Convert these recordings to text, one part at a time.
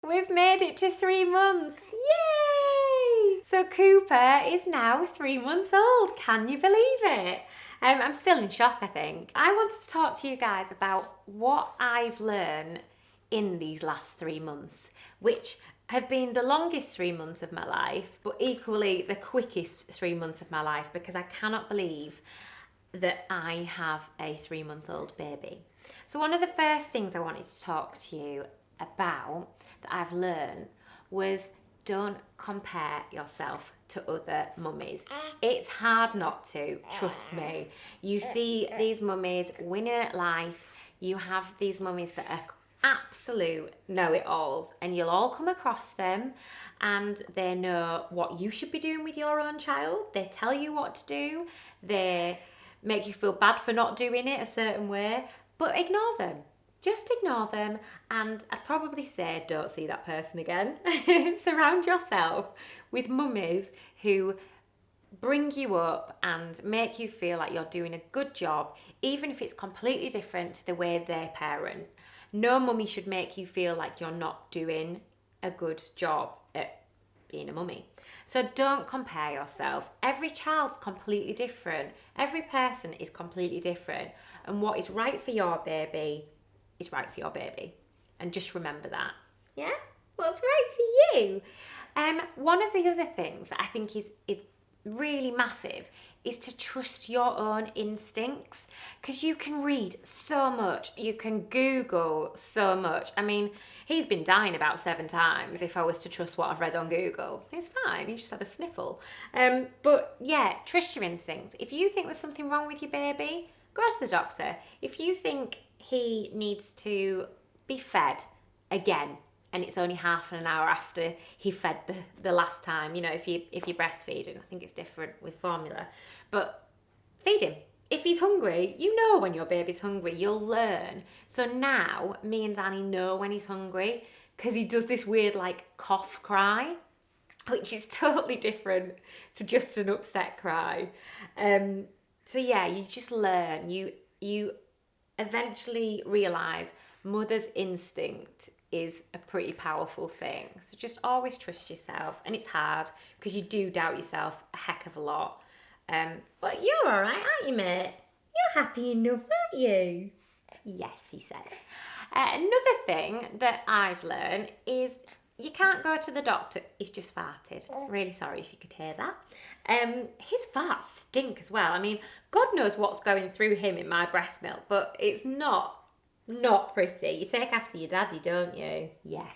We've made it to 3 months. Yay! So Cooper is now 3 months old. Can you believe it? I'm still in shock, I think. I wanted to talk to you guys about what I've learned in these last 3 months, which have been the longest 3 months of my life, but equally the quickest 3 months of my life, because I cannot believe that I have a 3-month-old baby. So one of the first things I wanted to talk to you about that I've learned was don't compare yourself to other mummies. It's hard not to, trust me. You see these mummies winning at life. You have these mummies that are absolute know-it-alls, and you'll all come across them, and they know what you should be doing with your own child. They tell you what to do. They make you feel bad for not doing it a certain way, but ignore them. Just ignore them, and I'd probably say don't see that person again. Surround yourself with mummies who bring you up and make you feel like you're doing a good job, even if it's completely different to the way they parent. No mummy should make you feel like you're not doing a good job at being a mummy. So don't compare yourself. Every child's completely different. Every person is completely different. And what is right for your baby is right for your baby. And just remember that. Yeah? What's right for you? One of the other things that I think is really massive is to trust your own instincts, because you can read so much, you can Google so much. I mean, he's been dying about 7 times if I was to trust what I've read on Google. It's fine, he just had a sniffle. But yeah, trust your instincts. If you think there's something wrong with your baby, go to the doctor. If you think he needs to be fed again, and it's only half an hour after he fed the last time, you know, if you're breastfeeding, I think it's different with formula, but feed him. If he's hungry, you know when your baby's hungry, you'll learn. So now me and Danny know when he's hungry, because he does this weird like cough cry, which is totally different to just an upset cry. So yeah, you just learn. You eventually realise mother's instinct is a pretty powerful thing. So just always trust yourself. And it's hard because you do doubt yourself a heck of a lot. But you're all right, aren't you, mate? You're happy enough, aren't you? Yes, he says. Another thing that I've learned is you can't go to the doctor. He's just farted. Really sorry if you could hear that. His farts stink as well. I mean, God knows what's going through him in my breast milk, but it's not pretty. You take after your daddy, don't you? Yes.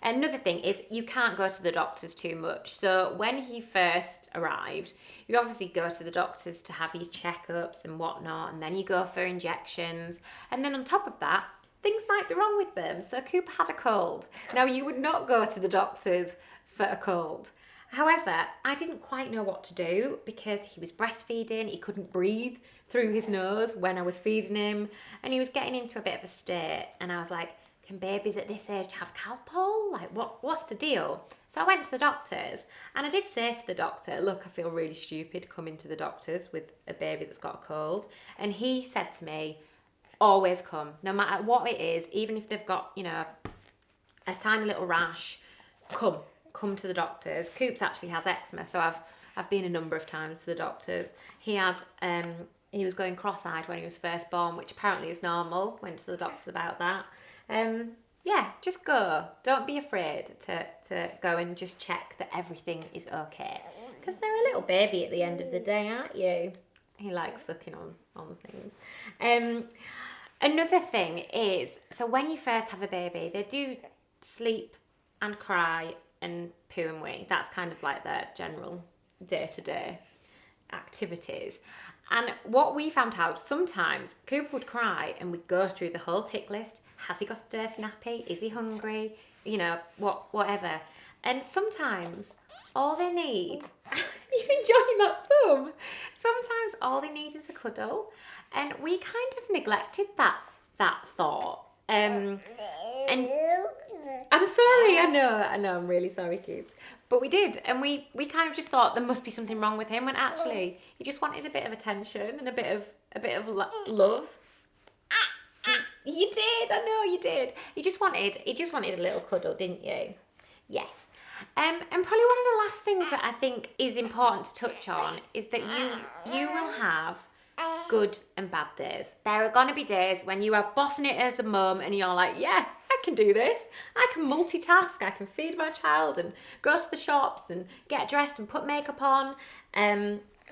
Another thing is you can't go to the doctors too much. So when he first arrived, you obviously go to the doctors to have your checkups and whatnot, and then you go for injections. And then on top of that, things might be wrong with them. So Cooper had a cold. Now, you would not go to the doctors for a cold. However, I didn't quite know what to do because he was breastfeeding. He couldn't breathe through his nose when I was feeding him, and he was getting into a bit of a state. And I was like, can babies at this age have Calpol? Like, what's the deal? So I went to the doctors, and I did say to the doctor, look, I feel really stupid coming to the doctors with a baby that's got a cold. And he said to me, always come, no matter what it is, even if they've got, you know, a tiny little rash, come to the doctors. Coops actually has eczema, so I've been a number of times to the doctors. He was going cross-eyed when he was first born, which apparently is normal. Went to the doctors about that. Yeah, just go. Don't be afraid to go and just check that everything is okay, because they're a little baby at the end of the day, aren't you? He likes sucking on things. Another thing is, so when you first have a baby, they do sleep and cry and poo and wee. That's kind of like their general day-to-day activities. And what we found out, sometimes Cooper would cry and we'd go through the whole tick list. Has he got a dirty nappy? Is he hungry? You know, whatever. And sometimes all they need, you enjoying that thumb? Sometimes all they need is a cuddle. And we kind of neglected that thought. And I'm sorry, I know, I'm really sorry, Coops. But we did, and we kind of just thought there must be something wrong with him, when actually he just wanted a bit of attention and a bit of love. You did, I know you did. You just wanted a little cuddle, didn't you? Yes. And probably one of the last things that I think is important to touch on is that you will have good and bad days. There are going to be days when you are bossing it as a mum and you're like, yeah, I can do this. I can multitask. I can feed my child and go to the shops and get dressed and put makeup on.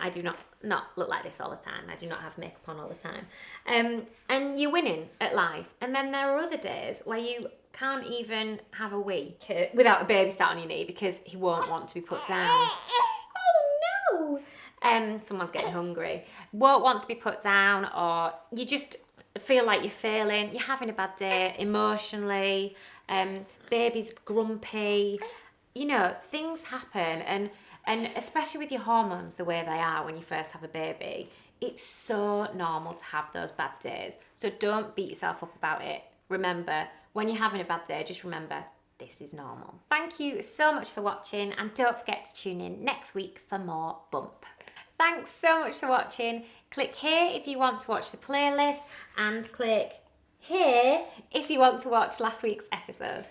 I do not look like this all the time. I do not have makeup on all the time. And you're winning at life. And then there are other days where you can't even have a wee without a baby sat on your knee because he won't want to be put down. Oh no! Someone's getting hungry. Won't want to be put down, or you just feel like you're failing. You're having a bad day emotionally. Baby's grumpy. You know, things happen, and especially with your hormones the way they are when you first have a baby, it's so normal to have those bad days. So don't beat yourself up about it. Remember, when you're having a bad day, just remember, this is normal. Thank you so much for watching, and don't forget to tune in next week for more Bump. Thanks so much for watching. Click here if you want to watch the playlist, and click here if you want to watch last week's episode.